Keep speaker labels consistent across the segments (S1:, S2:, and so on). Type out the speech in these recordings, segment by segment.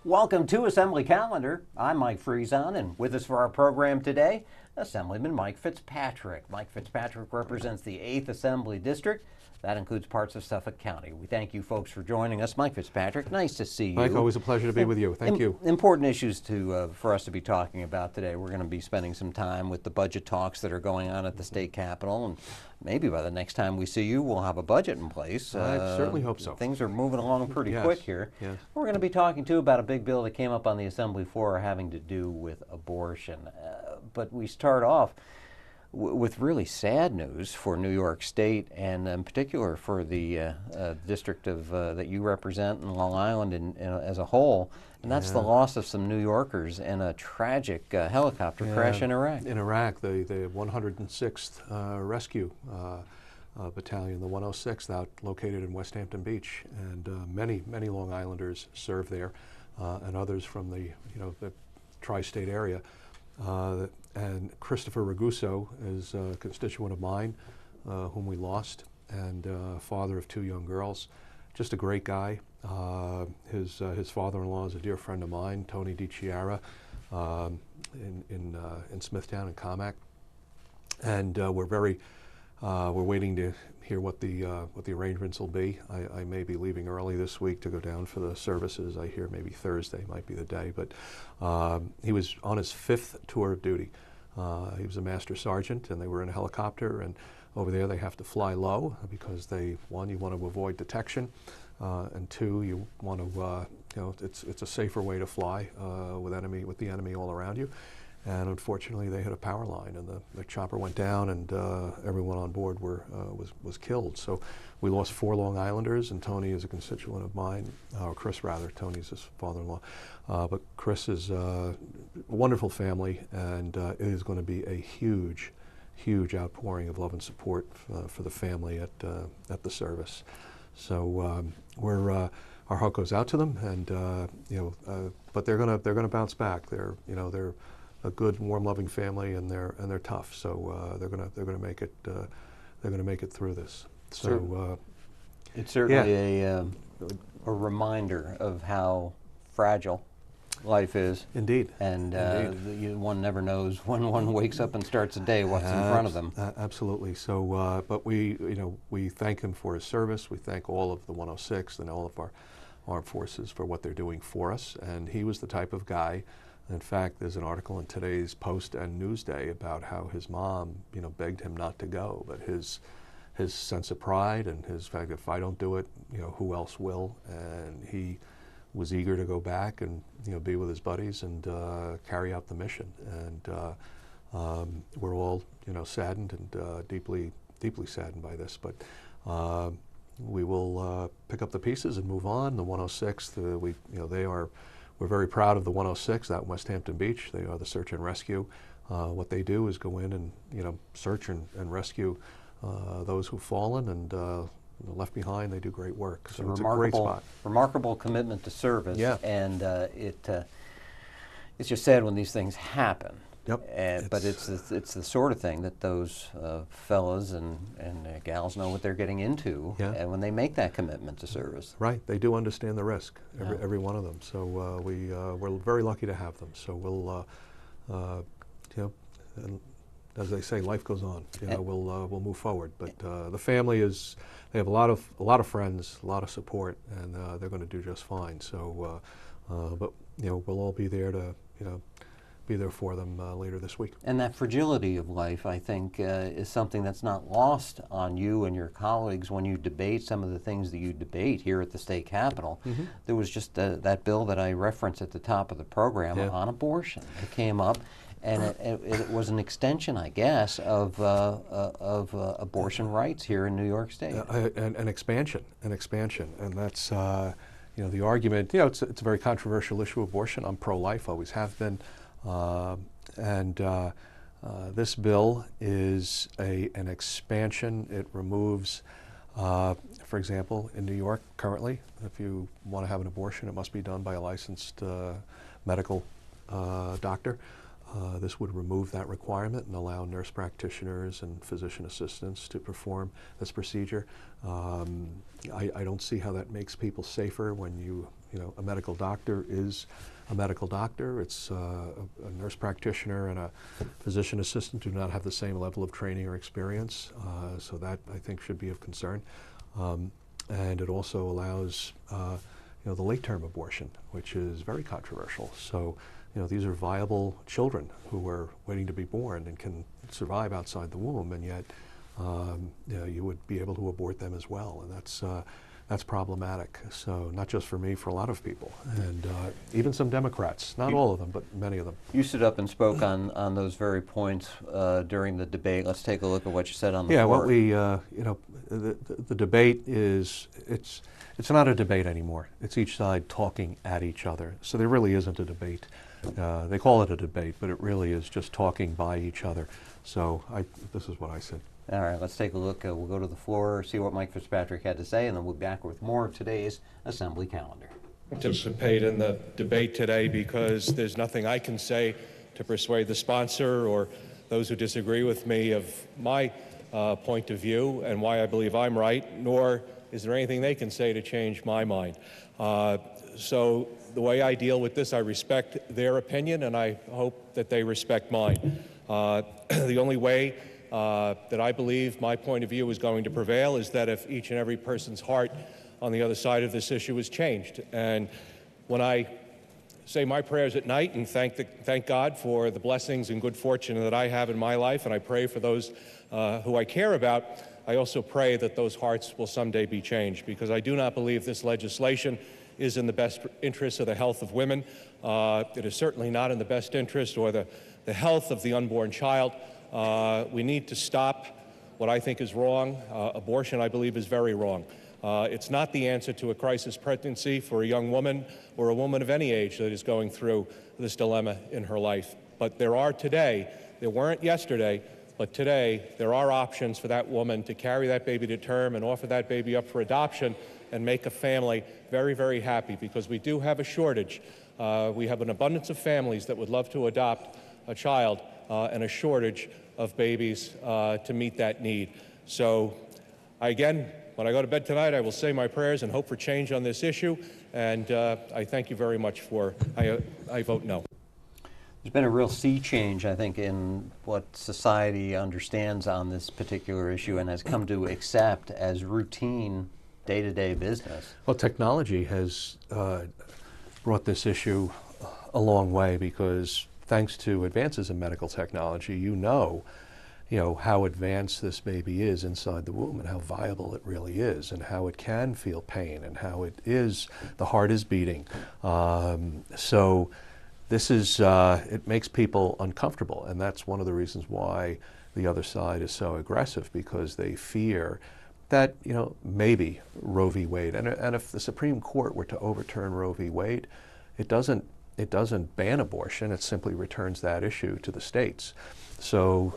S1: Welcome to Assembly Calendar. I'm Mike Friesen, and with us for our program today, Assemblyman Mike Fitzpatrick. Mike Fitzpatrick represents the 8th Assembly District. That includes parts of Suffolk County. We thank you folks for joining us. Mike Fitzpatrick, nice to see you.
S2: Mike, always a pleasure to be with you. Thank you.
S1: Important issues for us to be talking about today. We're going to be spending some time with the budget talks that are going on at the state capitol, and maybe by the next time we see you, we'll have a budget in place.
S2: I certainly hope so.
S1: Things are moving along pretty quick here.
S2: Yes.
S1: We're going to be talking too about a big bill that came up on the Assembly floor having to do with abortion. But we start off with really sad news for New York State, and in particular for the district of that you represent in Long Island as a whole, and that's the loss of some New Yorkers in a tragic helicopter crash in Iraq.
S2: In Iraq, the 106th Rescue Battalion, the 106th, out located in West Hampton Beach, and many Long Islanders serve there, and others from the tri-state area. And Christopher Raguso is a constituent of mine, whom we lost, and father of 2 young girls. Just a great guy. His father-in-law is a dear friend of mine, Tony DiChiara, in Smithtown and Comac, and we're waiting to hear what the arrangements will be. I may be leaving early this week to go down for the services. I hear maybe Thursday might be the day, but he was on his 5th tour of duty. He was a master sergeant, and they were in a helicopter, and over there they have to fly low because one, you want to avoid detection, and 2, you want to, it's a safer way to fly with the enemy all around you. And unfortunately, they hit a power line, and the chopper went down, and everyone on board was killed. So we lost 4 Long Islanders, and Tony is a constituent of mine, or Chris rather. Tony's his father-in-law, but Chris is a wonderful family, and it is going to be a huge outpouring of love and support for the family at the service. So our heart goes out to them, and but they're gonna bounce back. They're a good, warm, loving family, and they're tough. So they're gonna make it. They're gonna make it through this. So
S1: it's certainly a reminder of how fragile life is.
S2: Indeed.
S1: And one never knows when one wakes up and starts a day what's in front of them.
S2: Absolutely. So, but we thank him for his service. We thank all of the 106 and all of our armed forces for what they're doing for us. And he was the type of guy. In fact, there's an article in today's Post and Newsday about how his mom, begged him not to go, but his sense of pride and his fact, if I don't do it, who else will? And he was eager to go back and be with his buddies and carry out the mission. And we're all saddened and deeply saddened by this, but we will pick up the pieces and move on. The 106th, we're very proud of the 106 out in West Hampton Beach. They are the search and rescue. What they do is go in and search and rescue those who've fallen and left behind. They do great work. So it's a great spot. Remarkable
S1: commitment to service.
S2: Yeah.
S1: And it's just sad when these things happen.
S2: Yep.
S1: But it's the sort of thing that those fellas and gals know what they're getting into, and when they make that commitment to service.
S2: Right. They do understand the risk, every one of them. So we're very lucky to have them. So we'll, and as they say, life goes on. We'll move forward. But the family they have a lot of friends, a lot of support, and they're going to do just fine. So, but we'll all be there to be there for them later this week.
S1: And that fragility of life, I think, is something that's not lost on you and your colleagues when you debate some of the things that you debate here at the state capitol. Mm-hmm. There was just that bill that I referenced at the top of the program on abortion. It came up, and it was an extension, I guess, of abortion rights here in New York State.
S2: An expansion, and that's the argument. It's a very controversial issue, abortion. I'm pro-life, always have been. This bill is an expansion. It removes, for example, in New York currently, if you want to have an abortion, it must be done by a licensed medical doctor. This would remove that requirement and allow nurse practitioners and physician assistants to perform this procedure. I don't see how that makes people safer when you a medical doctor is a medical doctor. It's a nurse practitioner and a physician assistant do not have the same level of training or experience, so that I think should be of concern. And it also allows the late-term abortion, which is very controversial. So these are viable children who are waiting to be born and can survive outside the womb, and yet you would be able to abort them as well, and that's problematic. So not just for me, for a lot of people, and even some Democrats, not all of them, but many of them.
S1: You stood up and spoke on those very points during the debate. Let's take a look at what you said on the floor.
S2: What we, the debate is, it's not a debate anymore. It's each side talking at each other. So there really isn't a debate. They call it a debate, but it really is just talking by each other. So this is what I said.
S1: All right, let's take a look. We'll go to the floor, see what Mike Fitzpatrick had to say, and then we'll be back with more of today's Assembly calendar.
S3: Participate in the debate today because there's nothing I can say to persuade the sponsor or those who disagree with me of my point of view and why I believe I'm right, nor is there anything they can say to change my mind. So the way I deal with this, I respect their opinion, and I hope that they respect mine. The only way that I believe my point of view is going to prevail is that if each and every person's heart on the other side of this issue is changed. And when I say my prayers at night and thank God for the blessings and good fortune that I have in my life, and I pray for those who I care about, I also pray that those hearts will someday be changed, because I do not believe this legislation is in the best interest of the health of women. It is certainly not in the best interest or the health of the unborn child. We need to stop what I think is wrong. Abortion, I believe, is very wrong. It's not the answer to a crisis pregnancy for a young woman or a woman of any age that is going through this dilemma in her life. But there are today, there weren't yesterday, but today there are options for that woman to carry that baby to term and offer that baby up for adoption and make a family very, very happy, because we do have a shortage. We have an abundance of families that would love to adopt a child and a shortage of babies to meet that need. So again, when I go to bed tonight, I will say my prayers and hope for change on this issue, and I thank you very much for, I vote no.
S1: There's been a real sea change, I think, in what society understands on this particular issue and has come to accept as routine day-to-day business.
S2: Well, technology has brought this issue a long way, because thanks to advances in medical technology, you know how advanced this baby is inside the womb and how viable it really is and how it can feel pain and how the heart is beating. So this is, it makes people uncomfortable, and that's one of the reasons why the other side is so aggressive, because they fear that, maybe Roe v. Wade, and if the Supreme Court were to overturn Roe v. Wade, it doesn't ban abortion, it simply returns that issue to the states. So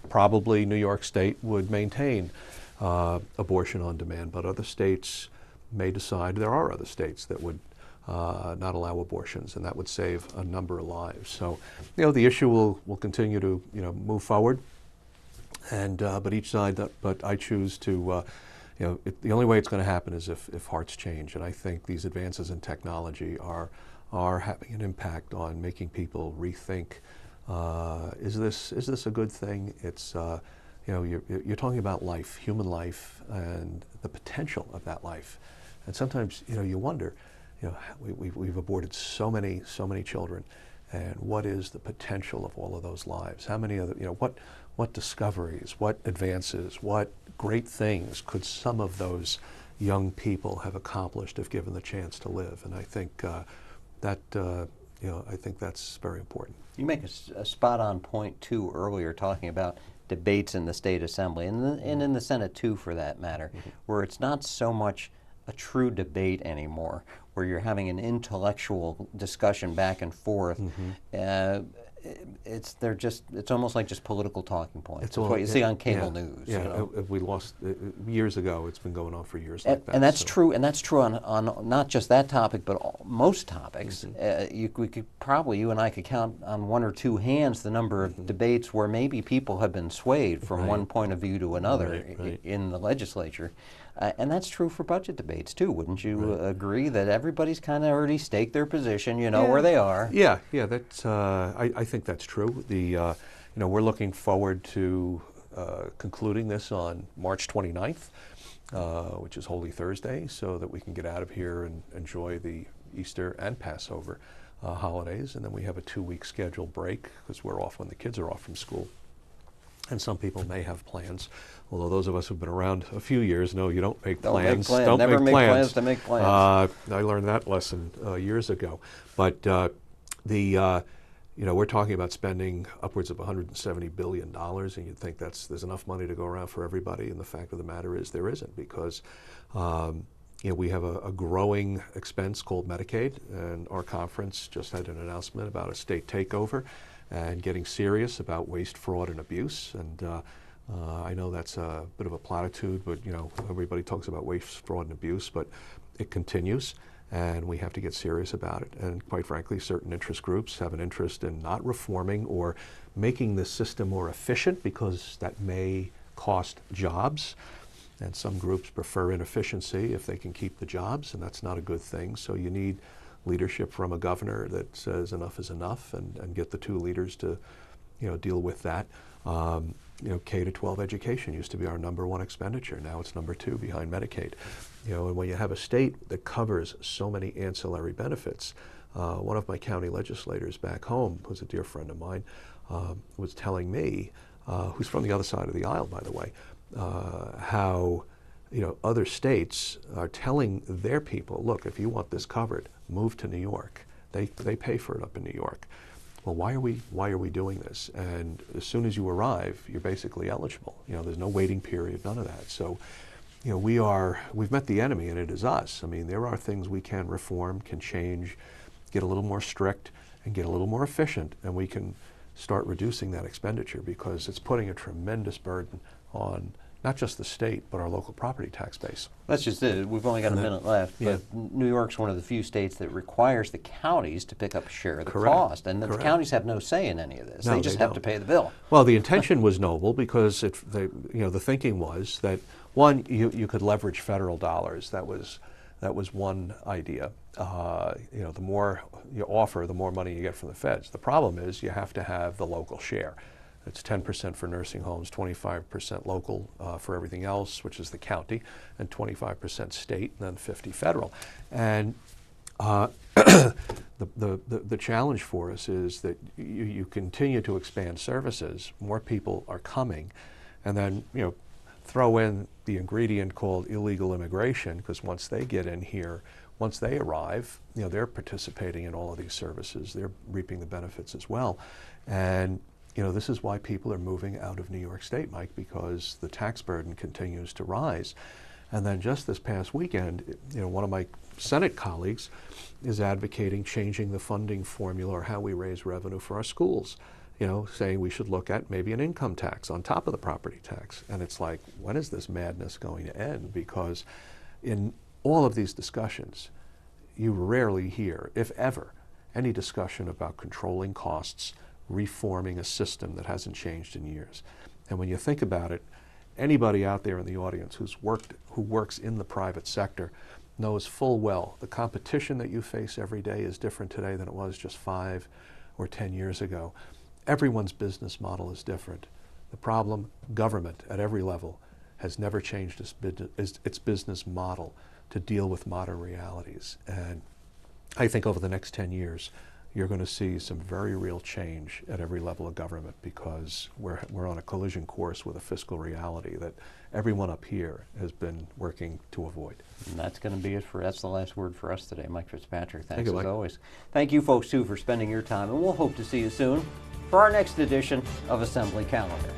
S2: probably New York State would maintain abortion on demand, but other states may decide, there are other states that would not allow abortions, and that would save a number of lives. So, the issue will continue to, move forward, and but each side, but I choose to, the only way it's going to happen is if hearts change, and I think these advances in technology are having an impact on making people rethink, is this a good thing? It's, you're talking about life, human life, and the potential of that life. And sometimes, you wonder, we've aborted so many children, and what is the potential of all of those lives? How many other, what discoveries, what advances, what great things could some of those young people have accomplished if given the chance to live? And I think I think that's very important.
S1: You make a spot-on point, too, earlier, talking about debates in the State Assembly, and in the Senate, too, for that matter, where it's not so much a true debate anymore, where you're having an intellectual discussion back and forth. it's almost like just political talking points.
S2: It's
S1: It's what you see on cable news.
S2: Yeah,
S1: you know?
S2: we lost years ago. It's been going on for years
S1: And,
S2: like that.
S1: and that's
S2: so.
S1: true. And that's true on not just that topic, but most topics. We could probably, you and I could count on one or two hands the number of debates where maybe people have been swayed from one point of view to another in the legislature. And that's true for budget debates too, wouldn't you agree that everybody's kind of already staked their position, you know where they are?
S2: Yeah, that's. I think that's true. We're looking forward to concluding this on March 29th, which is Holy Thursday, so that we can get out of here and enjoy the Easter and Passover holidays, and then we have a 2-week scheduled break because we're off when the kids are off from school. And some people may have plans, although those of us who've been around a few years know you don't make plans.
S1: Don't Never make plans to make plans.
S2: I learned that lesson years ago. But we're talking about spending upwards of $170 billion, and you'd think there's enough money to go around for everybody. And the fact of the matter is there isn't, because we have a growing expense called Medicaid, and our conference just had an announcement about a state takeover and getting serious about waste, fraud, and abuse. And I know that's a bit of a platitude, but everybody talks about waste, fraud, and abuse, but it continues, and we have to get serious about it. And quite frankly, certain interest groups have an interest in not reforming or making the system more efficient, because that may cost jobs. And some groups prefer inefficiency if they can keep the jobs, and that's not a good thing. So you need leadership from a governor that says enough is enough, and get the two leaders to deal with that. K-12 education used to be our #1 expenditure. Now it's #2 behind Medicaid. And when you have a state that covers so many ancillary benefits, one of my county legislators back home, who's a dear friend of mine, was telling me, who's from the other side of the aisle, by the way, how other states are telling their people, look, if you want this covered, move to New York. They pay for it up in New York. Well, why are we doing this? And as soon as you arrive, you're basically eligible. There's no waiting period, none of that. So, we've met the enemy, and it is us. I mean, there are things we can reform, can change, get a little more strict, and get a little more efficient, and we can start reducing that expenditure, because it's putting a tremendous burden on not just the state, but our local property tax base.
S1: That's just it. We've only got a minute left, but New York's one of the few states that requires the counties to pick up a share of the cost, and the counties have no say in any of this.
S2: No,
S1: they just have to pay the bill.
S2: Well, the intention was noble, because the thinking was that, one, you could leverage federal dollars. That was one idea. The more you offer, the more money you get from the feds. The problem is you have to have the local share. It's 10% for nursing homes, 25% local for everything else, which is the county, and 25% state, and then 50 federal. And the challenge for us is that you continue to expand services, more people are coming, and then throw in the ingredient called illegal immigration, because once they get in here, once they arrive, they're participating in all of these services. They're reaping the benefits as well. And this is why people are moving out of New York State, Mike, because the tax burden continues to rise. And then just this past weekend, one of my Senate colleagues is advocating changing the funding formula, or how we raise revenue for our schools, saying we should look at maybe an income tax on top of the property tax. And it's like, when is this madness going to end? Because in all of these discussions, you rarely hear, if ever, any discussion about controlling costs, reforming a system that hasn't changed in years. And when you think about it, anybody out there in the audience who works in the private sector knows full well the competition that you face every day is different today than it was just 5 or 10 years ago. Everyone's business model is different. The problem, government at every level has never changed its business model to deal with modern realities. And I think over the next 10 years, you're going to see some very real change at every level of government, because we're on a collision course with a fiscal reality that everyone up here has been working to avoid.
S1: And that's going to be it that's the last word for us today. Mike Fitzpatrick, thanks
S2: Thank you,
S1: as
S2: Mike.
S1: always. Thank you folks too for spending your time, and we'll hope to see you soon for our next edition of Assembly Calendar.